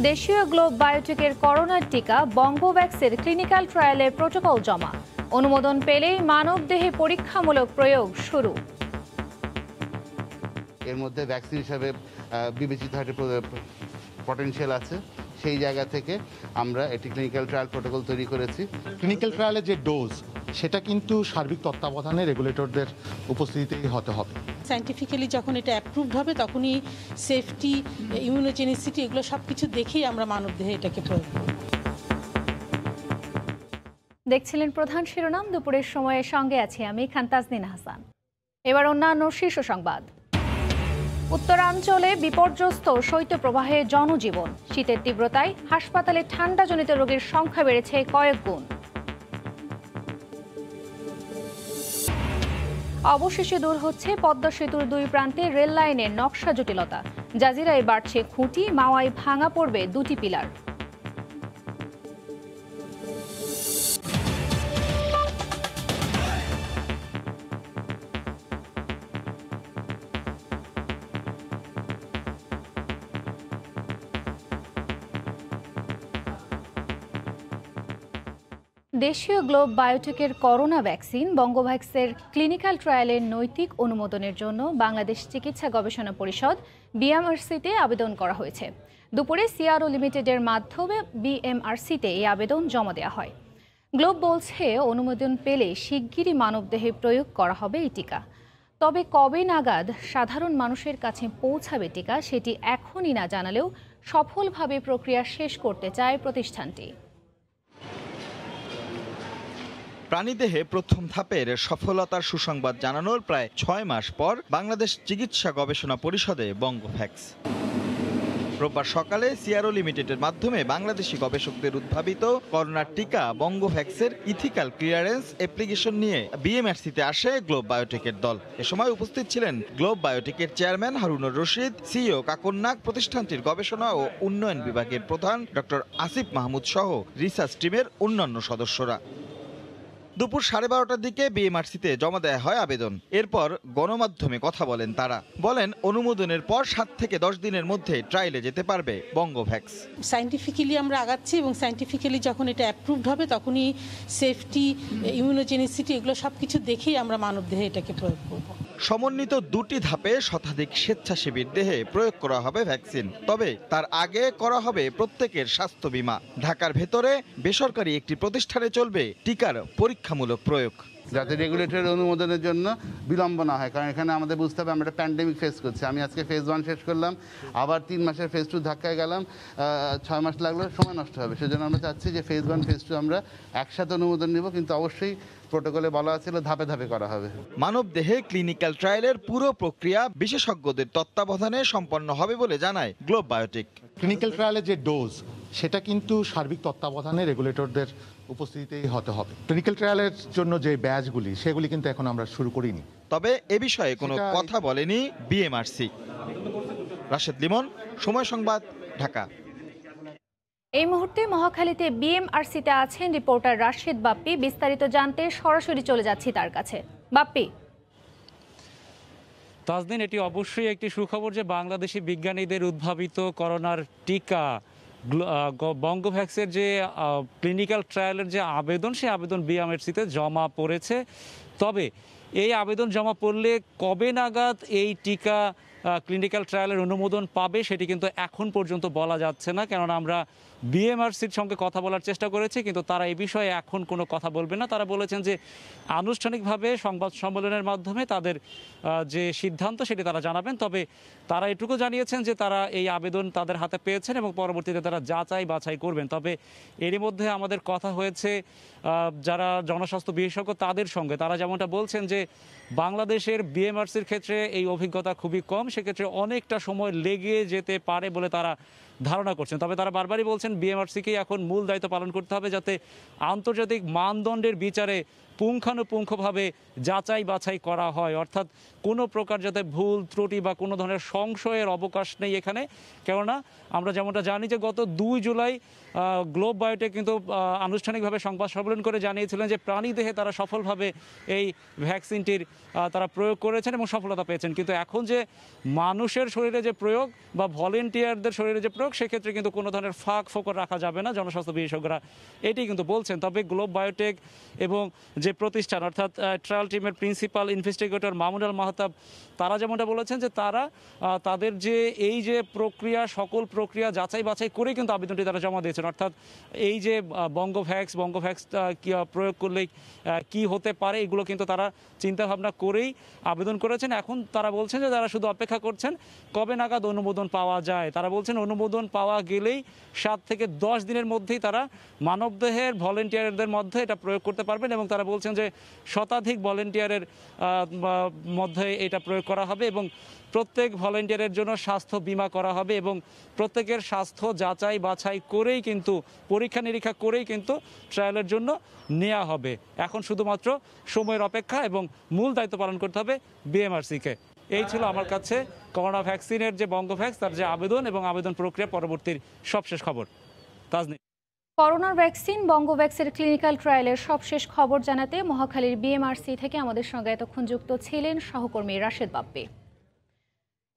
দেশীয় গ্লোব বায়োটেকের করোনার টিকা বঙ্গোভ্যাক্সের ক্লিনিক্যাল ট্রায়ালের প্রোটোকল জমা। অনুমোদন পেলেই মানবদেহে পরীক্ষামূলক প্রয়োগ শুরু। এর মধ্যে ভ্যাকসিন হিসাবে বিবেচিত একটা পটেনশিয়াল আছে, সেই জায়গা থেকে আমরা একটি ক্লিনিক্যাল ট্রায়াল প্রোটোকল তৈরি করেছি। ক্লিনিক্যাল ট্রায়ালের যে ডোজ সেটা কিন্তু সার্বিক তত্ত্বাবধানে রেগুলেটরদের উপস্থিতিতেই হতে হবে। সায়েন্টিফিক্যালি যখন এটা অ্যাপ্রুভড হবে তখনই সেফটি, ইমিউনোজেনিসিটি এগুলো সব কিছু দেখেই আমরা মানবদেহে এটাকে প্রয়োগ করব। দেখছিলেন প্রধান শিরোনাম, দুপুরের সময়ের সঙ্গে আছি আমি খান তাজনিন হাসান। এবার অন্যান্য শীর্ষ সংবাদ। উত্তরাঞ্চলে বিপর্যস্ত শৈত্যপ্রবাহে জনজীবন। শীতের তীব্রতায় হাসপাতালে ঠান্ডাজনিত রোগীর সংখ্যা বেড়েছে কয়েক গুণ। অবশেষে দূর হচ্ছে পদ্মা সেতুর দুই প্রান্তে রেল লাইনের নকশা জটিলতা। জাজিরায় বাড়ছে খুঁটি, মাওয়ায় ভাঙা পড়বে দুটি পিলার। দেশীয় গ্লোব বায়োটেকের করোনা ভ্যাকসিন বঙ্গোভ্যাক্সের ক্লিনিক্যাল ট্রায়ালের নৈতিক অনুমোদনের জন্য বাংলাদেশ চিকিৎসা গবেষণা পরিষদ বিএমআরসিতে আবেদন করা হয়েছে। দুপুরে সিআরও লিমিটেডের মাধ্যমে বিএমআরসিতে এই আবেদন জমা দেওয়া হয়। গ্লোব বলছে অনুমোদন পেলে শিগগিরই মানবদেহে প্রয়োগ করা হবে এই টিকা। তবে কবে নাগাদ সাধারণ মানুষের কাছে পৌঁছাবে টিকা সেটি এখনই না জানালেও সফলভাবে প্রক্রিয়া শেষ করতে চায় প্রতিষ্ঠানটি। প্রাণীদেহে প্রথম ধাপের সফলতার সুসংবাদ জানানোর প্রায় 6 মাস পর বাংলাদেশ চিকিৎসা গবেষণা পরিষদে বঙ্গোভ্যাক্স। রোববার সকালে সিআরও লিমিটেডের মাধ্যমে বাংলাদেশি গবেষকদের উদ্ভাবিত করোনার টিকা বঙ্গোভ্যাক্সের ইথিক্যাল ক্লিয়ারেন্স অ্যাপ্লিকেশন নিয়ে বিএমআরসিতে আসে গ্লোব বায়োটেকের দল। এ সময় উপস্থিত ছিলেন গ্লোব বায়োটেকের চেয়ারম্যান হারুনুর রশিদ, সিইও কাকন নাগ, প্রতিষ্ঠানটির গবেষণা ও উন্নয়ন বিভাগের প্রধান ডক্টর আসিফ মাহমুদ সহ রিসার্চ টিমের অন্যান্য সদস্যরা। দুপুর 12:30টার দিকে বিএমআরসিতে জমা দেওয়া হয় আবেদন। এরপর গণমাধ্যমে কথা বলেন তারা। বলেন অনুমোদনের পর 7 থেকে 10 দিনের মধ্যে ট্রায়ালে যেতে পারবে বঙ্গোভ্যাক্স। সায়েন্টিফিক্যালি আমরা আগাচ্ছি এবং সায়েন্টিফিক্যালি যখন এটা অ্যাপ্রুভড হবে তখনই সেফটি, ইমিউনোজেনিসিটি এগুলো সব কিছু দেখেই আমরা মানবদেহে এটাকে প্রয়োগ করব। সমন্বিত দুটি ধাপে শতাধিক স্বেচ্ছাসেবীর দেহে প্রয়োগ করা হবে ভ্যাকসিন। তবে তার আগে করা হবে প্রত্যেকের স্বাস্থ্য বীমা। ঢাকার ভেতরে বেসরকারি একটি প্রতিষ্ঠানে চলবে টিকার পরীক্ষামূলক প্রয়োগ, যাতে রেগুলেটরের অনুমোদনের জন্য বিলম্ব না হয়। কারণ এখানে আমাদের বুঝতে হবে আমরা একটা প্যান্ডেমিক ফেস করছি। আমি আজকে ফেজ 1 শেষ করলাম, আবার 3 মাসের ফেজ 2 ধাক্কায় গেলাম, 6 মাস লাগলো, সময় নষ্ট হবে। সেজন্য আমরা চাচ্ছি যে ফেজ 1 ফেজ 2 আমরা একসাথে অনুমোদন নেব, কিন্তু অবশ্যই প্রোটোকলে বলা ছিল ধাপে ধাপে করা হবে। মানবদেহে ক্লিনিক্যাল ট্রায়ালের পুরো প্রক্রিয়া বিশেষজ্ঞদের তত্ত্বাবধানে সম্পন্ন হবে বলে জানায় গ্লোব বায়োটেক। ক্লিনিক্যাল ট্রায়ালের যে ডোজ সেটা কিন্তু সার্বিক তত্ত্বাবধানে রেগুলেটরদের উপস্থিতিতেই হতে হবে। ক্লিনিক্যাল ট্রায়ালের জন্য যে ব্যাচগুলি সেগুলি কিন্তু এখন আমরা শুরু করিনি। তবে এ বিষয়ে কোনো কথা বলেনি বিএমআরসি। রাশেদ লিমন, সময় সংবাদ, ঢাকা। এই মুহূর্তে মহাখালীতে বিএমআরসিতে আছেন রিপোর্টার রাশেদ বাপ্পি। বিস্তারিত জানতে সরাসরি চলে যাচ্ছি তার কাছে। বাপ্পি। তাজদিন, এটি অবশ্যই একটি সুখবর যে বাংলাদেশি বিজ্ঞানীদের উদ্ভাবিত করোনার টিকা বঙ্গোভ্যাক্সের যে ক্লিনিক্যাল ট্রায়ালের যে আবেদন, সেই আবেদন বিএমআরসিতে জমা পড়েছে। তবে এই আবেদন জমা পড়লে কবে নাগাদ এই টিকা ক্লিনিক্যাল ট্রায়ালের অনুমোদন পাবে সেটি কিন্তু এখন পর্যন্ত বলা যাচ্ছে না। কেননা আমরা বিএমআরসির সঙ্গে কথা বলার চেষ্টা করেছি, কিন্তু তারা এই বিষয়ে এখন কোনো কথা বলবে না। তারা বলেছেন যে আনুষ্ঠানিকভাবে সংবাদ সম্মেলনের মাধ্যমে তাদের যে সিদ্ধান্ত সেটি তারা জানাবেন। তবে তারা এটুকু জানিয়েছেন যে তারা এই আবেদন তাদের হাতে পেয়েছেন এবং পরবর্তীতে তারা যাচাই বাছাই করবেন। তবে এরই মধ্যে আমাদের কথা হয়েছে যারা জনস্বাস্থ্য বিশেষজ্ঞ তাদের সঙ্গে। তারা যেমনটা বলছেন যে বাংলাদেশের বিএমআরসির ক্ষেত্রে এই অভিজ্ঞতা খুবই কম, সেক্ষেত্রে অনেকটা সময় লেগে যেতে পারে বলে তারা ধারণা করছেন। তবে তারা বারবারই বলছেন বিএমআরসিকেই এখন মূল দায়িত্ব পালন করতে হবে, যাতে আন্তর্জাতিক মানদণ্ডের বিচারে পুঙ্খানুপুঙ্খভাবে যাচাই বাছাই করা হয়, অর্থাৎ কোনো প্রকার যাতে ভুল ত্রুটি বা কোনো ধরনের সংশয়ের অবকাশ নেই এখানে। কেননা আমরা যেমনটা জানি যে গত 2 জুলাই গ্লোব বায়োটেক কিন্তু আনুষ্ঠানিকভাবে সংবাদ সম্মেলন করে জানিয়েছিলেন যে প্রাণীদেহে তারা সফলভাবে এই ভ্যাকসিনটির তারা প্রয়োগ করেছেন এবং সফলতা পেয়েছেন। কিন্তু এখন যে মানুষের শরীরে যে প্রয়োগ বা ভলেন্টিয়ারদের শরীরে যে প্রয়োগ, সেক্ষেত্রে কিন্তু কোনো ধরনের ফাঁক ফোকর রাখা যাবে না, জনস্বাস্থ্য বিশেষজ্ঞরা এটি কিন্তু বলছেন। তবে গ্লোব বায়োটেক এবং যে প্রতিষ্ঠান অর্থাৎ ট্রায়াল টিমের প্রিন্সিপাল ইনভেস্টিগেটর মামুনুল মাহতাব, তারা যেমনটা বলেছেন যে তারা তাদের যে এই যে প্রক্রিয়া, সকল প্রক্রিয়া যাচাই বাছাই করে কিন্তু আবেদনটি তারা জমা দিয়েছেন। অর্থাৎ এই যে বঙ্গভ্যাক্স প্রয়োগ করলে কি হতে পারে, এগুলো কিন্তু তারা চিন্তাভাবনা করেই আবেদন করেছেন। এখন তারা বলছেন যে তারা শুধু অপেক্ষা করছেন কবে নাগাদ অনুমোদন পাওয়া যায়। তারা বলছেন অনুমোদন পাওয়া গেলেই 7 থেকে 10 দিনের মধ্যেই তারা মানবদেহের ভলেন্টিয়ারদের মধ্যে এটা প্রয়োগ করতে পারবেন এবং তারা বলছেন যে শতাধিক ভলেন্টিয়ারের মধ্যে এটা প্রয়োগ করা হবে এবং প্রত্যেক ভলেন্টিয়ারের জন্য স্বাস্থ্য বীমা করা হবে এবং প্রত্যেকের স্বাস্থ্য যাচাই বাছাই করেই কিন্তু পরীক্ষা নিরীক্ষা করেই কিন্তু ট্রায়ালের জন্য নেওয়া হবে। এখন শুধুমাত্র সময়ের অপেক্ষা এবং মূল দায়িত্ব পালন করতে হবে বিএমআরসিকে। এই ছিল আমার কাছে করোনা ভ্যাকসিনের যে বঙ্গভ্যাক্স তার যে আবেদন এবং আবেদন প্রক্রিয়া পরবর্তীর সবশেষ খবর। তাজনি। করোনার ভ্যাকসিন বঙ্গভ্যাক্সের ক্লিনিক্যাল ট্রায়ালের সবশেষ খবর জানাতে মহাখালীর বিএমআরসি থেকে আমাদের সঙ্গে এতক্ষণ যুক্ত ছিলেন সহকর্মী রাশেদ বাপ্পি।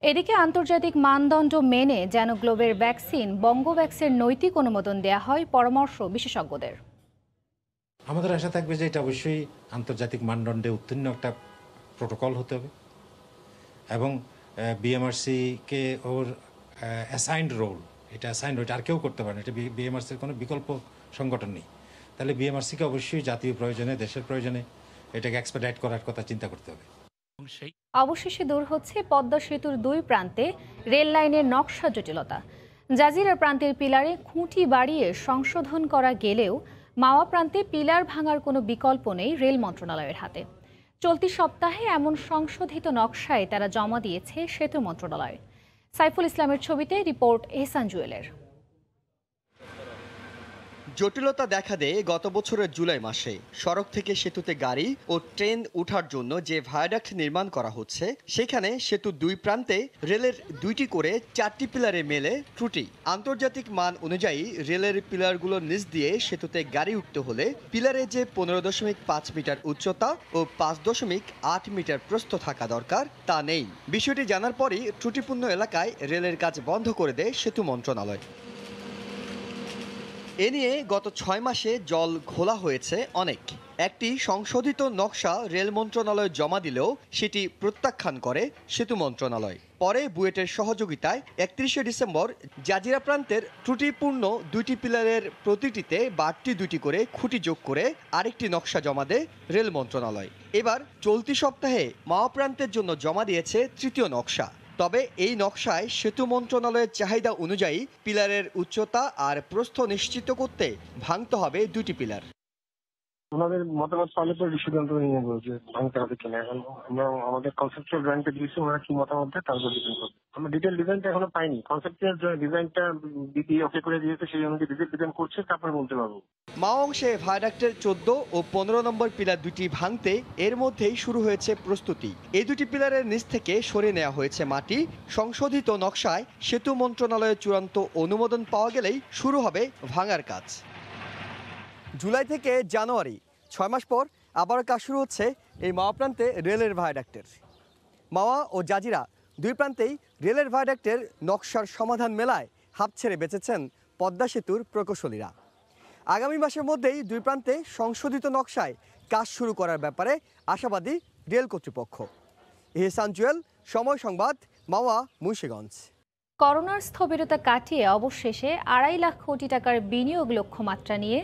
এদিকে আন্তর্জাতিক মানদণ্ড মেনে যেন গ্লোবের ভ্যাকসিন বঙ্গভ্যাক্সের নৈতিক অনুমোদন দেয়া হয় পরামর্শ বিশেষজ্ঞদের। আমাদের আশা থাকবে যে এটা অবশ্যই আন্তর্জাতিক মানদণ্ডে উত্তীর্ণ একটা প্রোটোকল হতে হবে এবং বিএমআরসিকে ওর অ্যাসাইন্ড রোল, এটা অ্যাসাইন্ড রোল আর কেউ করতে পারে না, এটা বিএমআরসির কোনো বিকল্প সংগঠন নেই। তাহলে বিএমআরসিকে অবশ্যই জাতীয় প্রয়োজনে, দেশের প্রয়োজনে এটাকে এক্সপেডাইট করার কথা চিন্তা করতে হবে। অবশেষে দূর হচ্ছে পদ্মা সেতুর 2 প্রান্তে রেল লাইনের নকশা জটিলতা। জাজিরা প্রান্তের পিলারে খুঁটি বাড়িয়ে সংশোধন করা গেলেও মাওয়া প্রান্তে পিলার ভাঙার কোনো বিকল্প নেই রেল মন্ত্রণালয়ের হাতে। চলতি সপ্তাহে এমন সংশোধিত নকশায় তারা জমা দিয়েছে সেতু মন্ত্রণালয়। সাইফুল ইসলামের ছবিতে রিপোর্ট এহসান জুয়েলের। জটিলতা দেখা দেয় গত বছরের জুলাই মাসে। সড়ক থেকে সেতুতে গাড়ি ও ট্রেন ওঠার জন্য যে ভায়াডাক্ট নির্মাণ করা হচ্ছে, সেখানে সেতুর 2 প্রান্তে রেলের 2টি করে 4টি পিলারে মেলে ত্রুটি। আন্তর্জাতিক মান অনুযায়ী রেলের পিলারগুলোর নিচ দিয়ে সেতুতে গাড়ি উঠতে হলে পিলারে যে 15.5 মিটার উচ্চতা ও 5.8 মিটার প্রস্থ থাকা দরকার তা নেই। বিষয়টি জানার পরই ত্রুটিপূর্ণ এলাকায় রেলের কাজ বন্ধ করে দেয় সেতু মন্ত্রণালয়। এ নিয়ে গত 6 মাসে জল ঘোলা হয়েছে অনেক। একটি সংশোধিত নকশা রেল মন্ত্রণালয় জমা দিলেও সেটি প্রত্যাখ্যান করে সেতু মন্ত্রণালয়। পরে বুয়েটের সহযোগিতায় 31শে ডিসেম্বর জাজিরা প্রান্তের ত্রুটিপূর্ণ 2টি পিলারের প্রতিটিতে বাড়তি 2টি করে খুঁটি যোগ করে আরেকটি নকশা জমা দেয় রেল মন্ত্রণালয়। এবার চলতি সপ্তাহে মাওয়া প্রান্তের জন্য জমা দিয়েছে 3য় নকশা। তবে এই নকশায় সেতু মন্ত্রণালয়ের চাহিদা অনুযায়ী পিলারের উচ্চতা আর প্রস্থ নিশ্চিত করতে ভাঙতে হবে 2টি পিলার। ওনাদের মতামত পালে তো সিদ্ধান্ত নিয়ে নেবো যে ভাঙতে হবে কিনা। এখন আমরা আমাদের কনসেপচুয়াল ড্রয়িংটা দিয়েছি, ওনারা কি মতামত দেয় তারপর ডিজাইন করবো। আমরা ডিটেল ডিজাইনটা এখনো পাইনি। কনসেপচুয়াল ডিজাইনটা বিপি ওকে করে দিয়েছে, সেই অনুযায়ী ডিজাইন করছে, তারপরে বলতে পারবো। মাওয়া অংশে ভায়াডাক্টের 14 ও 15 নম্বর পিলার 2টি ভাঙতে এর মধ্যেই শুরু হয়েছে প্রস্তুতি। এই 2টি পিলারের নিচ থেকে সরে নেওয়া হয়েছে মাটি। সংশোধিত নকশায় সেতু মন্ত্রণালয়ের চূড়ান্ত অনুমোদন পাওয়া গেলেই শুরু হবে ভাঙার কাজ। জুলাই থেকে জানুয়ারি 6 মাস পর আবার কাজ শুরু হচ্ছে এই মাওয়া প্রান্তে রেলের ভায়াডাক্টের। মাওয়া ও জাজিরা 2 প্রান্তেই রেলের ভায়াডাক্টের নকশার সমাধান মেলায় হাঁপ ছেড়ে বেঁচেছেন পদ্মা সেতুর প্রকৌশলীরা। আগামী মাসের মধ্যেই 2 প্রান্তে সংশোধিত নকশায় কাজ শুরু করার ব্যাপারে আশাবাদী রেল কর্তৃপক্ষ। এহসান জুয়েল, সময় সংবাদ, মাওয়া, মুন্সিগঞ্জ। করোনার স্থবিরতা কাটিয়ে অবশেষে 2.5 লাখ কোটি টাকার বিনিয়োগ লক্ষ্যমাত্রা নিয়ে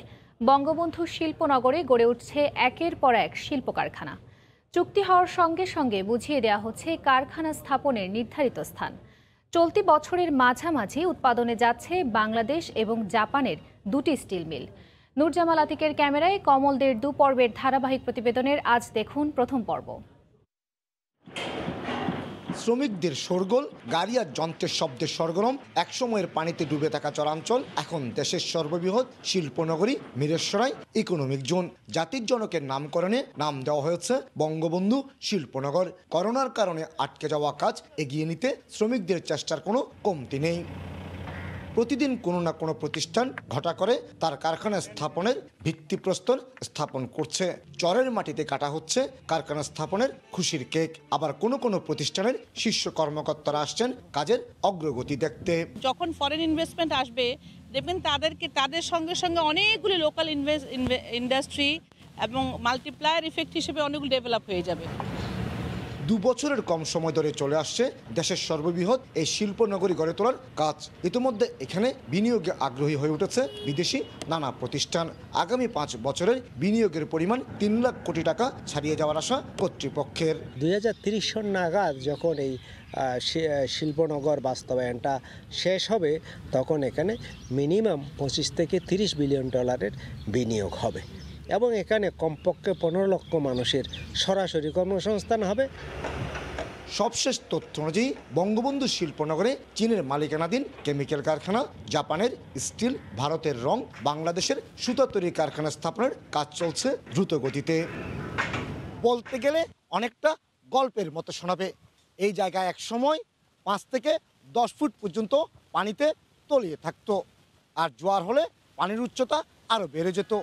বঙ্গবন্ধু শিল্পনগরে গড়ে উঠছে একের পর এক শিল্প কারখানা। চুক্তি হওয়ার সঙ্গে সঙ্গে বুঝিয়ে দেওয়া হচ্ছে কারখানা স্থাপনের নির্ধারিত স্থান। চলতি বছরের মাঝামাঝি উৎপাদনে যাচ্ছে বাংলাদেশ এবং জাপানের 2টি স্টিল মিল। নূরজামাল আতিকের ক্যামেরায় কমলদের 2 পর্বের ধারাবাহিক প্রতিবেদনের আজ দেখুন প্রথম পর্ব। শ্রমিকদের শোরগোল, গাড়ি আর যন্ত্রের শব্দের সরগরম, একসময়ের পানিতে ডুবে থাকা চরাঞ্চল এখন দেশের সর্ববৃহৎ শিল্পনগরী মিরেশ্বরাই ইকোনমিক জোন। জাতির জনকের নামকরণে নাম দেওয়া হয়েছে বঙ্গবন্ধু শিল্পনগর। করোনার কারণে আটকে যাওয়া কাজ এগিয়ে নিতে শ্রমিকদের চেষ্টার কোনো কমতি নেই। প্রতিদিন কোনো না কোনো প্রতিষ্ঠান ঘটা করে তার কারখানা স্থাপনের ভিত্তিপ্রস্তর স্থাপন করছে। চরের মাটিতে কাটা হচ্ছে কারখানা স্থাপনের খুশির কেক। আবার কোনো কোনো প্রতিষ্ঠানের শীর্ষ কর্মকর্তারা আসছেন কাজের অগ্রগতি দেখতে। যখন ফরেন ইনভেস্টমেন্ট আসবে দেখবেন তাদের সঙ্গে সঙ্গে অনেকগুলি লোকাল ইন্ডাস্ট্রি এবং মাল্টিপ্লায়ার ইফেক্ট হিসেবে অনেকগুলো ডেভেলপ হয়ে যাবে। 2 বছরের কম সময় ধরে চলে আসছে দেশের সর্ববৃহৎ এই শিল্পনগরী গড়ে তোলার কাজ। ইতিমধ্যে এখানে বিনিয়োগে আগ্রহী হয়ে উঠেছে বিদেশি নানা প্রতিষ্ঠান। আগামী 5 বছরের বিনিয়োগের পরিমাণ 3 লাখ কোটি টাকা ছাড়িয়ে যাওয়ার আশা কর্তৃপক্ষের। 2030 সন নাগাদ যখন এই শিল্পনগর বাস্তবায়নটা শেষ হবে তখন এখানে মিনিমাম 25 থেকে 30 বিলিয়ন ডলারের বিনিয়োগ হবে এবং এখানে কমপক্ষে 15 লক্ষ মানুষের সরাসরি কর্মসংস্থান হবে। সবশেষ তথ্য অনুযায়ী বঙ্গবন্ধু শিল্পনগরে চীনের মালিকানাধীন কেমিক্যাল কারখানা, জাপানের স্টিল, ভারতের রং, বাংলাদেশের সুতা তৈরি কারখানা স্থাপনের কাজ চলছে দ্রুত গতিতে। বলতে গেলে অনেকটা গল্পের মতো শোনাবে। এই জায়গায় এক সময় 5 থেকে 10 ফুট পর্যন্ত পানিতে তলিয়ে থাকতো, আর জোয়ার হলে পানির উচ্চতা আরও বেড়ে যেত।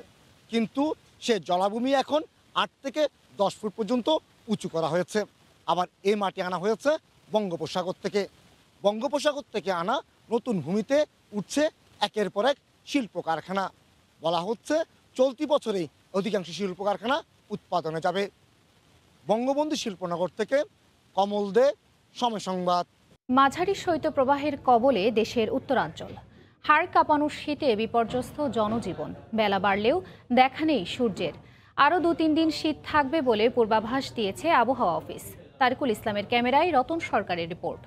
কিন্তু সে জলাভূমি এখন 8 থেকে 10 ফুট পর্যন্ত উঁচু করা হয়েছে। আবার এই মাটি আনা হয়েছে বঙ্গোপসাগর থেকে। বঙ্গোপসাগর থেকে আনা নতুন ভূমিতে উঠছে একের পর এক শিল্প কারখানা। বলা হচ্ছে চলতি বছরেই অধিকাংশ শিল্প কারখানা উৎপাদনে যাবে। বঙ্গবন্ধু শিল্পনগর থেকে কমল দে, সময় সংবাদ। মাঝারি শৈত্যপ্রবাহের কবলে দেশের উত্তরাঞ্চল। হাড় কাঁপানো শীতে বিপর্যস্ত জনজীবন। বেলা বাড়লেও দেখা নেই সূর্যের। আরও 2-3 দিন শীত থাকবে বলে পূর্বাভাস দিয়েছে আবহাওয়া অফিস। তারিকুল ইসলামের ক্যামেরায় রতন সরকারের রিপোর্ট।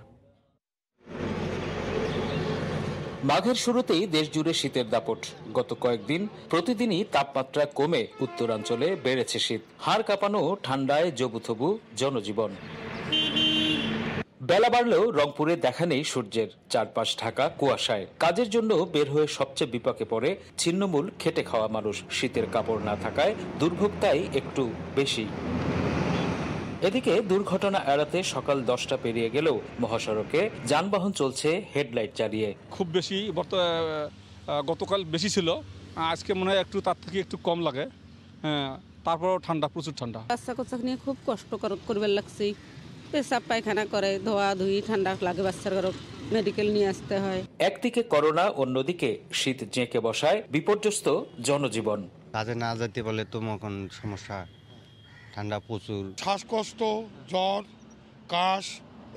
মাঘের শুরুতেই দেশজুড়ে শীতের দাপট। গত কয়েকদিন প্রতিদিনই তাপমাত্রা কমে উত্তরাঞ্চলে বেড়েছে শীত। হাড় কাঁপানো ঠান্ডায় জবুথবু জনজীবন। বেলা বাড়লেও রংপুরে দেখা নেই সূর্যের। চারপাশ ঢাকা কুয়াশায়। কাজের জন্য বের হয়ে সবচেয়ে বিপাকে পড়ে ছিন্নমূল খেটে খাওয়া মানুষ। শীতের কাপড় না থাকায় দুর্ভোগটাই একটু বেশি। এদিকে দুর্ঘটনা এড়াতে সকাল 10টা পেরিয়ে গেলেও মহাসড়কে যানবাহন চলছে হেডলাইট জ্বালিয়ে। খুব বেশি গতকাল বেশি ছিল, আজকে মনে হয় একটু তার থেকে একটু কম লাগে। তারপরও ঠান্ডা, প্রচুর ঠান্ডা। বাচ্চা কোচ্চা নিয়ে খুব কষ্ট করবার লাগছে। পেশাব পায়খানা করে, ধোয়া ধুই, ঠান্ডা লাগে, বাচ্চার ঘর মেডিকেল নিয়ে আসতে হয়। একদিকে করোনা, অন্যদিকে শীত জেঁকে বসায় বিপর্যস্ত জনজীবন। কাজে না যেতে পারলে তো এখন সমস্যা। ঠান্ডা প্রচুর, শ্বাসকষ্ট, জ্বর, কাশ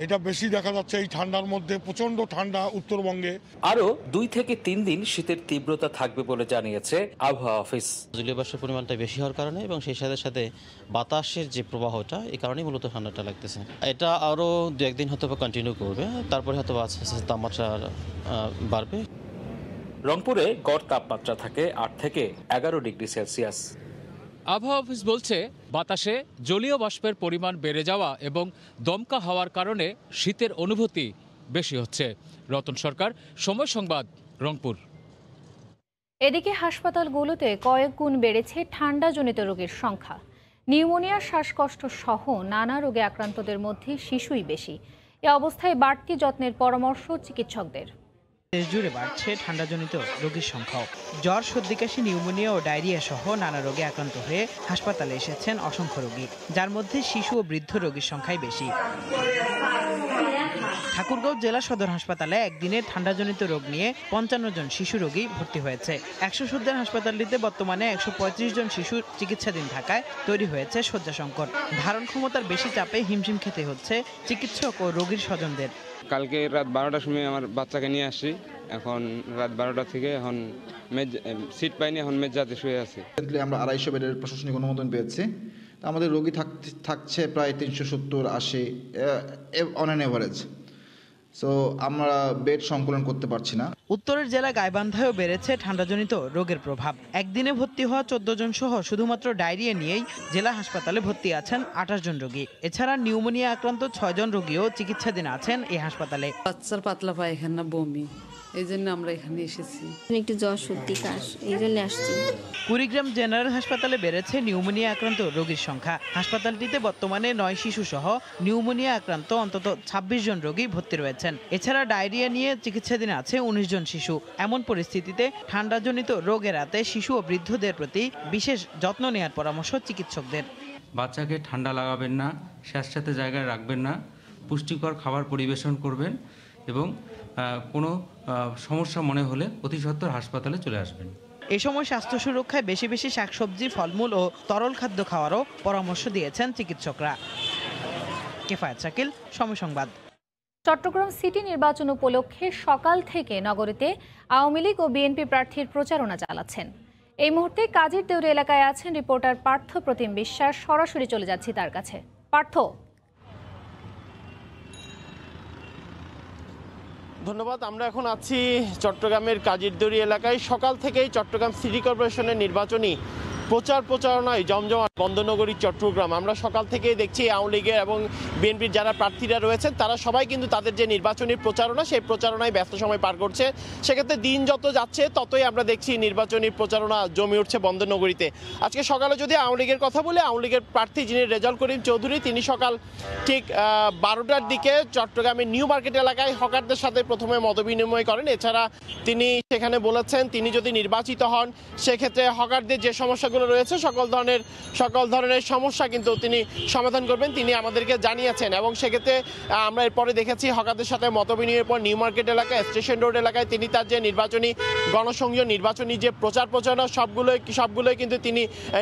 এটা বেশি দেখা যাচ্ছে এই ঠান্ডার মধ্যে। প্রচন্ড ঠান্ডা উত্তরবঙ্গে। আরো 2 থেকে 3 দিন শীতের তীব্রতা থাকবে বলে জানিয়েছে আবহাওয়া অফিস। জলীয় বাষ্পের পরিমাণটা বেশি হওয়ার কারণে এবং সেই সাথে সাথে বাতাসের যে প্রবাহটা, এই কারণেই মূলত ঠান্ডাটা লাগতেছে। এটা আরো 2-1 দিন হয়তো কন্টিনিউ করবে, তারপরে হয়তো আস্তে আস্তে তাপমাত্রা বাড়বে। রংপুরে গড় তাপমাত্রা থাকে 8 থেকে 11 ডিগ্রি সেলসিয়াস। আবহাওয়া অফিস বলছে বাতাসে জলীয় বাষ্পের পরিমাণ বেড়ে যাওয়া এবং দমকা হওয়ার কারণে শীতের অনুভূতি বেশি হচ্ছে। রতন সরকার, সময় সংবাদ, রংপুর। এদিকে হাসপাতালগুলোতে কয়েক গুণ বেড়েছে ঠান্ডাজনিত রোগের সংখ্যা। নিউমোনিয়া, শ্বাসকষ্ট সহ নানা রোগে আক্রান্তদের মধ্যে শিশুই বেশি। এ অবস্থায় বাড়তি যত্নের পরামর্শ চিকিৎসকদের। দেশ জুড়ে বাড়ছে ঠান্ডাজনিত রোগীর সংখ্যাও। জ্বর, সর্দি কাশি, নিউমোনিয়া ও ডায়রিয়া সহ নানা রোগে আক্রান্ত হয়ে হাসপাতালে এসেছেন অসংখ্য রোগী, যার মধ্যে শিশু ও বৃদ্ধ রোগীর সংখ্যাই বেশি। ঠাকুরগাঁও জেলা সদর হাসপাতালে একদিনে ঠান্ডাজনিত রোগ নিয়ে 55 জন শিশু রোগী ভর্তি হয়েছে। 100 শয্যার হাসপাতালটিতে বর্তমানে 135 জন শিশু চিকিৎসাধীন থাকায় তৈরি হয়েছে শয্যা সংকট। ধারণ ক্ষমতার বেশি চাপে হিমশিম খেতে হচ্ছে চিকিৎসক ও রোগীর স্বজনদের। কালকে রাত 12টার সময় আমার বাচ্চাকে নিয়ে আসি, এখন রাত 12টা থেকে এখন সিট পাইনি, এখন মেজাতে শুয়ে আছি। আমরা 250 বেডের প্রশাসনিক অনুমোদন পেয়েছি। আমাদের রোগী থাকছে প্রায় 370-80 অন অ্যান এভারেজ। সো আমরা বেড সংকলন করতে পারছি না। উত্তরের জেলা গাইবান্ধায়ও বেড়েছে ঠান্ডাজনিত রোগের প্রভাব। একদিনে ভর্তি হওয়া 14 জন সহ শুধুমাত্র ডায়রিয়া নিয়েই জেলা হাসপাতালে ভর্তি আছেন 28 জন রোগী। এছাড়া নিউমোনিয়া আক্রান্ত 6 জন রোগীও চিকিৎসাধীন আছেন এই হাসপাতালে। বাচ্চার পাতলা পায়খানা, বমি, এই জন্য আমরা এখানে এসেছি। একটু জ্বর, সর্দি, কাশ, এই জন্য আসছি। কুড়িগ্রাম জেনারেল হাসপাতালে বেড়েছে নিউমোনিয়া আক্রান্ত রোগীর সংখ্যা। হাসপাতালটিতে বর্তমানে 9 শিশু সহ নিউমোনিয়া আক্রান্ত অন্তত 26 জন রোগী ভর্তি রয়েছেন। এছাড়া ডায়রিয়া নিয়ে চিকিৎসাধীন আছে 19 জন শিশু। এমন পরিস্থিতিতে ঠান্ডাজনিত রোগ এড়াতে শিশু ও বৃদ্ধদের প্রতি বিশেষ যত্ন নেওয়ার পরামর্শ চিকিৎসকদের। বাচ্চাকে ঠান্ডা লাগাবেন না, স্যাঁতস্যাঁতে জায়গায় রাখবেন না, পুষ্টিকর খাবার পরিবেশন করবেন এবং কোনো সমস্যা মনে হলে অতি সত্বর হাসপাতালে চলে আসবেন। এ সময় স্বাস্থ্য সুরক্ষায় বেশি বেশি শাকসবজি, ফলমূল ও তরল খাদ্য খাওয়ারও পরামর্শ দিয়েছেন চিকিৎসকরা। কেফায়েত শাকিল, সময় সংবাদ। চট্টগ্রাম সিটি নির্বাচন উপলক্ষে সকাল থেকে নগরীতে আওয়ামী লীগ ও বিএনপি প্রার্থীর প্রচারণা চালাচ্ছেন। এই মুহূর্তে কাজীর দেউরি এলাকায় আছেন রিপোর্টার পার্থ প্রতিম বিশ্বাস। সরাসরি চলে যাচ্ছি তার কাছে। পার্থ, ধন্যবাদ। আমরা এখন আছি চট্টগ্রামের কাজীরদড়ি এলাকায়। সকাল থেকেই চট্টগ্রাম সিটি কর্পোরেশনের নির্বাচনী প্রচারণায় জমজমাট বন্দনগরী চট্টগ্রাম। আমরা সকাল থেকেই দেখছি আওয়ামী লীগের এবং বিএনপির যারা প্রার্থীরা রয়েছেন তারা সবাই কিন্তু তাদের যে নির্বাচনী প্রচারণা, সেই প্রচারণায় ব্যস্ত সময় পার করছে। সেক্ষেত্রে দিন যত যাচ্ছে ততই আমরা দেখছি নির্বাচনী প্রচারণা জমে উঠছে বন্দনগরীতে। আজকে সকালে যদি আওয়ামী লীগের কথা বলে, আওয়ামী লীগের প্রার্থী যিনি রেজাউল করিম চৌধুরী, তিনি সকাল ঠিক 12টার দিকে চট্টগ্রামের নিউ মার্কেট এলাকায় হকারদের সাথে প্রথমে মতবিনিময় করেন। এছাড়া তিনি সেখানে বলেছেন তিনি যদি নির্বাচিত হন সেক্ষেত্রে হকারদের যে সমস্যা রয়েছে সকল ধরনের সমস্যা কিন্তু তিনি সমাধান করবেন, তিনি আমাদেরকে জানিয়েছেন। এবং সেক্ষেত্রে আমরা এরপরে দেখেছি হকারদের সাথে মতবিনিময়ের পর নিউ মার্কেট এলাকায়, স্টেশন রোড এলাকায় তিনি তার যে নির্বাচনী গণসংযোগ, নির্বাচনী যে প্রচারণা সবগুলোই কিন্তু তিনি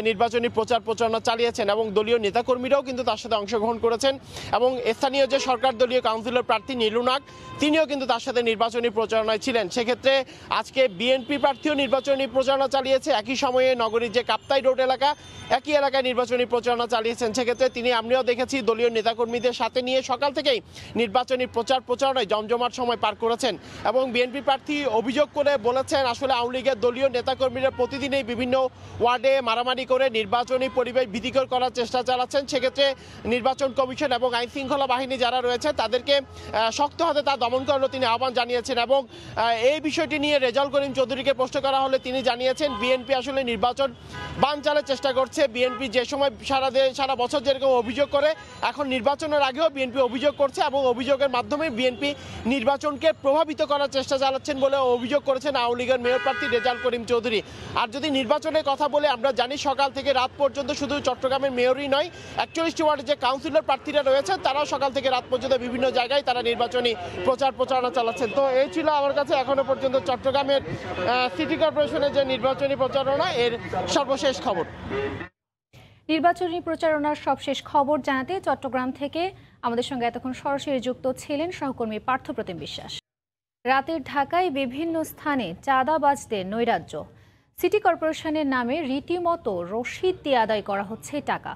নির্বাচনী প্রচারণা চালিয়েছেন। এবং দলীয় নেতাকর্মীরাও কিন্তু তার সাথে অংশগ্রহণ করেছেন। এবং স্থানীয় যে সরকার দলীয় কাউন্সিলর প্রার্থী নীলু নাগ, তিনিও কিন্তু তার সাথে নির্বাচনী প্রচারণায় ছিলেন। সেক্ষেত্রে আজকে বিএনপি প্রার্থীও নির্বাচনী প্রচারণা চালিয়েছে। একই সময়ে নগরীর যে কাপ্তাই রোড এলাকা, একই এলাকায় নির্বাচনী প্রচারণা চালিয়েছেন। সেক্ষেত্রে আমরাও দেখেছি দলীয় নেতাকর্মীদের সাথে নিয়ে সকাল থেকেই নির্বাচনী প্রচারণায় জমজমাট সময় পার করেছেন। এবং বিএনপি প্রার্থী অভিযোগ করে বলেছেন আসলে আওয়ামী লীগের দলীয় নেতাকর্মীরা প্রতিদিনই বিভিন্ন ওয়ার্ডে মারামারি করে নির্বাচনী পরিবেশ ভীতিকর করার চেষ্টা চালাচ্ছেন। সেক্ষেত্রে নির্বাচন কমিশন এবং আইন শৃঙ্খলা বাহিনী যারা রয়েছে তাদেরকে শক্ত হাতে তা দমন করারও তিনি আহ্বান জানিয়েছেন। এবং এই বিষয়টি নিয়ে রেজাউল করিম চৌধুরীকে প্রশ্ন করা হলে তিনি জানিয়েছেন বিএনপি আসলে নির্বাচন বানচালের চেষ্টা করছে। বিএনপি যে সময় সারা বছর যেরকম অভিযোগ করে, এখন নির্বাচনের আগেও বিএনপি অভিযোগ করছে এবং অভিযোগের মাধ্যমে বিএনপি নির্বাচনকে প্রভাবিত করার চেষ্টা চালাচ্ছেন বলে অভিযোগ করেছেন আওয়ামী লীগের মেয়র প্রার্থী রেজাউল করিম চৌধুরী। আর যদি নির্বাচনের কথা বলে, আমরা জানি সকাল থেকে রাত পর্যন্ত শুধু চট্টগ্রামের মেয়রই নয়, 41টি ওয়ার্ডের যে কাউন্সিলর প্রার্থীরা রয়েছে তারাও সকাল থেকে রাত পর্যন্ত বিভিন্ন জায়গায় তারা নির্বাচনী প্রচারণা চালাচ্ছেন। তো এই ছিল আমার কাছে এখনো পর্যন্ত চট্টগ্রামের সিটি কর্পোরেশনের যে নির্বাচনী প্রচারণা এর সর্বশেষ খবর। নির্বাচনী প্রচারণার সবশেষ খবর জানাতে চট্টগ্রাম থেকে আমাদের সঙ্গে এতক্ষণ সরাসরি যুক্ত ছিলেন সহকর্মী পার্থ প্রতিম বিশ্বাস। রাতের ঢাকায় বিভিন্ন স্থানে চাঁদাবাজদের নৈরাজ্য। সিটি কর্পোরেশনের নামে রীতিমতো রসিদ দিয়ে আদায় করা হচ্ছে টাকা।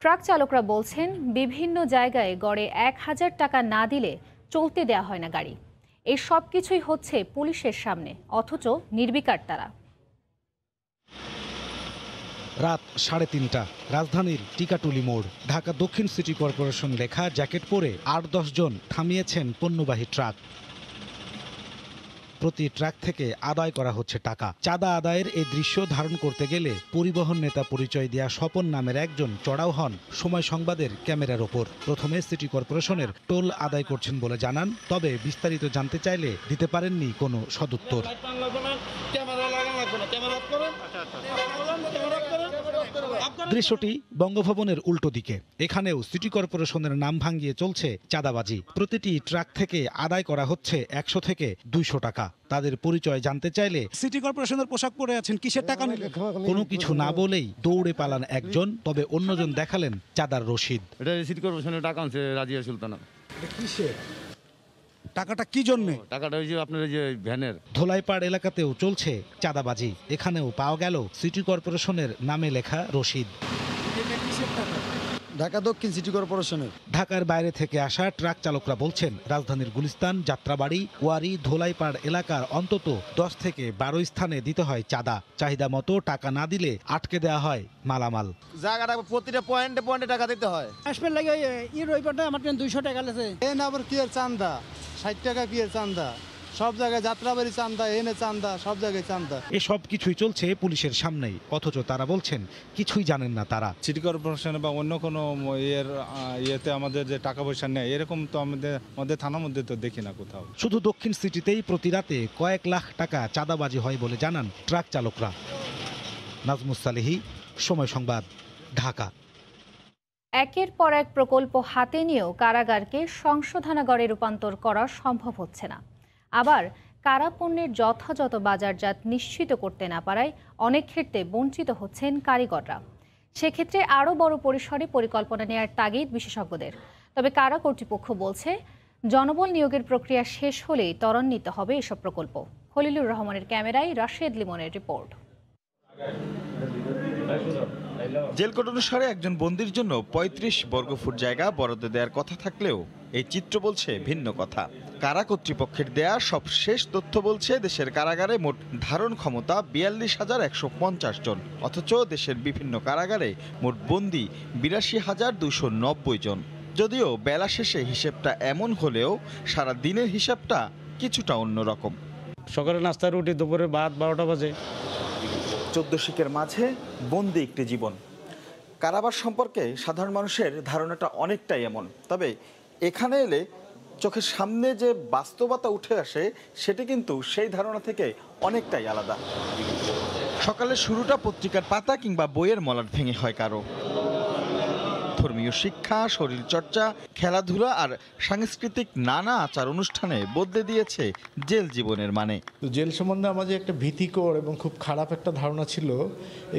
ট্রাক চালকরা বলছেন বিভিন্ন জায়গায় গড়ে 1000 টাকা না দিলে চলতে দেওয়া হয় না গাড়ি। এই সব কিছুই হচ্ছে পুলিশের সামনে, অথচ নির্বিকার তারা। রাত 3:30, রাজধানীর টিকাটুলি মোড়। ঢাকা দক্ষিণ সিটি কর্পোরেশন লেখা জ্যাকেট পরে 8-10 জন থামিয়েছেন পণ্যবাহী ট্রাক। প্রতি ট্রাক থেকে আদায় করা হচ্ছে টাকা। চাঁদা আদায়ের এই দৃশ্য ধারণ করতে গেলে পরিবহন নেতা পরিচয় দেয়া স্বপন নামের একজন চড়াও হন সময় সংবাদের ক্যামেরার ওপর। প্রথমে সিটি কর্পোরেশনের টোল আদায় করছেন বলে জানান, তবে বিস্তারিত জানতে চাইলে দিতে পারেননি কোনো সদুত্তর। দৃশ্যটি বঙ্গভবনের উল্টো দিকে। এখানেও সিটি কর্পোরেশনের নাম ভাঙিয়ে চলছে চাঁদাবাজি। প্রতিটি ট্রাক থেকে আদায় করা হচ্ছে 100 থেকে 200 টাকা। তাদের পরিচয় জানতে চাইলে সিটি কর্পোরেশনের পোশাক পরে আছেন, কিসের টাকা নিলেন? কোনো কিছু না বলেই দৌড়ে পালান একজন, তবে অন্যজন দেখালেন চাঁদার রসিদ। এটা সিটি কর্পোরেশনের টাকা আনছে রাজিয়া সুলতানা। কিসের টাকাটা, কি জন্য? টাকাটা ওই যে আপনার যে ভ্যানের। ধোলাইপাড় এলাকাতেও চলছে চাঁদাবাজি। এখানেও পাওয়া গেল সিটি কর্পোরেশনের নামে লেখা রসিদ। ঢাকা দক্ষিণ সিটি কর্পোরেশনের। ঢাকার বাইরে থেকে আসা ট্রাক চালকরা বলছেন, রাজধানীর গুলিস্তান, যাত্রাবাড়ি, ওয়ারি, ধোলাইপাড় এলাকার অন্তত 10 থেকে 12 স্থানে দিতে হয় চাঁদা। চাহিদা মতো টাকা না দিলে আটকে দেওয়া হয় মালামাল। জায়গাটা প্রতিটা পয়েন্টে পয়েন্টে টাকা দিতে হয়। আসবে লাগে রবিবারটা আমার 200 টাকা আছে। এনে আবার কি এর চান্দা, 60 টাকা কি এর চান্দা, সব জায়গায় যাত্রাবাড়ি চান্দা, এনে চান্দা, সব জায়গায় চান্দা। এসব কিছুই চলছে পুলিশের সামনেই, অথচ তারা বলছেন কিছুই জানেন না তারা। সিটি কর্পোরেশন বা অন্য কোনো ইয়েতে আমাদের যে টাকা পয়সা নেয়, এরকম তো আমাদের থানার মধ্যে তো দেখি না কোথাও। শুধু দক্ষিণ সিটিতেই প্রতি রাতে কয়েক লাখ টাকা চাঁদাবাজি হয় বলে জানান ট্রাক চালকরা। নাজমুস সালেহী, সময় সংবাদ, ঢাকা। একের পর এক প্রকল্প হাতে নিয়েও কারাগারকে সংশোধনাগারে রূপান্তর করা সম্ভব হচ্ছে না। আবার কারাপণ্যের যথাযথ বাজারজাত নিশ্চিত করতে না পারায় অনেক ক্ষেত্রে বঞ্চিত হচ্ছেন কারিগররা। সেক্ষেত্রে আরও বড় পরিসরে পরিকল্পনা নেওয়ার তাগিদ বিশেষজ্ঞদের। তবে কারা কর্তৃপক্ষ বলছে, জনবল নিয়োগের প্রক্রিয়া শেষ হলেই ত্বরান্বিত হবে এসব প্রকল্প। খলিলুর রহমানের ক্যামেরায় রাশেদ লিমনের রিপোর্ট। জেল কোড অনুসারে একজন বন্দীর জন্য 35 বর্গফুট জায়গা বরাদ্দ দেওয়ার কথা থাকলেও এই চিত্র বলছে ভিন্ন কথা। কারা কর্তৃপক্ষের দেয়া সবশেষ তথ্য বলছে, দেশের কারাগারে মোট ধারণ ক্ষমতা 42,150 জন, অথচ দেশের বিভিন্ন কারাগারে মোট বন্দী 82,290 জন। যদিও বেলা শেষে হিসেবটা এমন হলেও সারা দিনের হিসাবটা কিছুটা অন্যরকম। সকালে নাস্তা রুটি, দুপুরে ভাত 12টা বাজে। 14 শিকের মাঝে বন্দি একটি জীবন। কারাবাস সম্পর্কে সাধারণ মানুষের ধারণাটা অনেকটাই এমন, তবে এখানে এলে চোখের সামনে যে বাস্তবতা উঠে আসে সেটি কিন্তু সেই ধারণা থেকে অনেকটাই আলাদা। সকালের শুরুটা পত্রিকার পাতা কিংবা বইয়ের মলাট ভেঙে হয় কারো। ধর্মীয় শিক্ষা, শরীরচর্চা, খেলাধুলা আর সাংস্কৃতিক নানা আচার অনুষ্ঠানে বদলে দিয়েছে জেল জীবনের মানে। জেল সম্বন্ধে আমাদের একটা ভীতিকর এবং খুব খারাপ একটা ধারণা ছিল,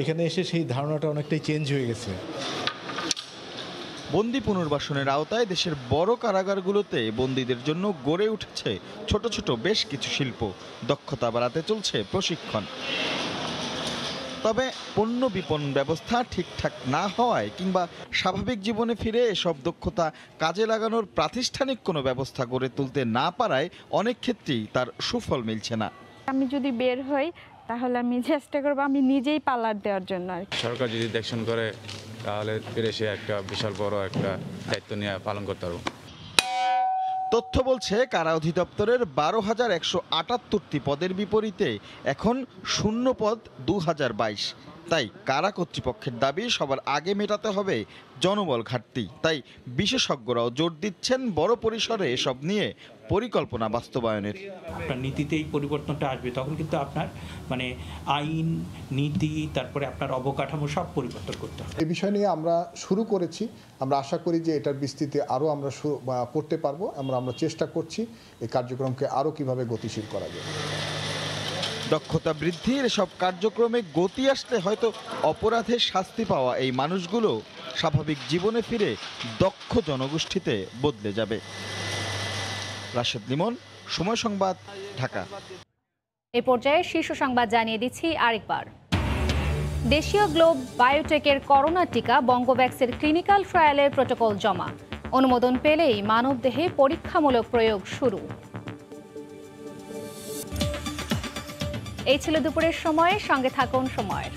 এখানে এসে সেই ধারণাটা অনেকটাই চেঞ্জ হয়ে গেছে। বন্দি পুনর্বাসনের আওতায় দেশের বড় কারাগারগুলোতে বন্দীদের জন্য গড়ে উঠেছে ছোট ছোট বেশ কিছু শিল্প। দক্ষতা বাড়াতে চলছে প্রশিক্ষণ। তবে পণ্য বিপণন ব্যবস্থা ঠিকঠাক না হওয়ায় কিংবা স্বাভাবিক জীবনে ফিরে এসব দক্ষতা কাজে লাগানোর প্রাতিষ্ঠানিক কোনো ব্যবস্থা গড়ে তুলতে না পারায় অনেক ক্ষেত্রেই তার সুফল মিলছে না। আমি যদি বের হই তাহলে আমি চেষ্টা করব আমি নিজেই পার্লার দেওয়ার জন্য। সরকার যদি দেখশন করে তাহলে ফিরে সে একটা বিশাল বড় একটা দায়িত্ব নিয়ে পালন করতে পারবো। তথ্য বলছে, কারা অধিদপ্তরের 12,178টি পদের বিপরীতে এখন শূন্য পদ 2022। তাই কারা কর্তৃপক্ষের দাবি সবার আগে মেটাতে হবে জনবল ঘাটতি। তাই বিশেষজ্ঞরাও জোর দিচ্ছেন বড় পরিসরে এসব নিয়ে পরিকল্পনা বাস্তবায়নের। আপনার নীতিতেই পরিবর্তনটা আসবে, তখন কিন্তু আপনার মানে আইন, নীতি, তারপরে আপনার অবকাঠামো সব পরিবর্তন করতে হবে। এই বিষয় নিয়ে আমরা শুরু করেছি, আমরা আশা করি যে এটার বিস্তৃতি আরও আমরা করতে পারবো। আমরা চেষ্টা করছি এই কার্যক্রমকে আরও কিভাবে গতিশীল করা যায়। দক্ষতা বৃদ্ধির এসব কার্যক্রমে গতি আসলে হয়তো অপরাধের শাস্তি পাওয়া এই মানুষগুলো স্বাভাবিক জীবনে ফিরে দক্ষ জনগোষ্ঠীতে বদলে যাবে। রাশেদ লিমন, সময় সংবাদ, ঢাকা। এই পর্যায়ে শীর্ষ সংবাদ জানিয়ে দিচ্ছি আরেকবার। দেশীয় গ্লোব বায়োটেকের করোনা টিকা বঙ্গভ্যাক্সের ক্লিনিক্যাল ট্রায়ালের প্রটোকল জমা। অনুমোদন পেলেই মানবদেহে পরীক্ষামূলক প্রয়োগ শুরু। এই ছিল দুপুরের সময়, সঙ্গে থাকুন সময়ের।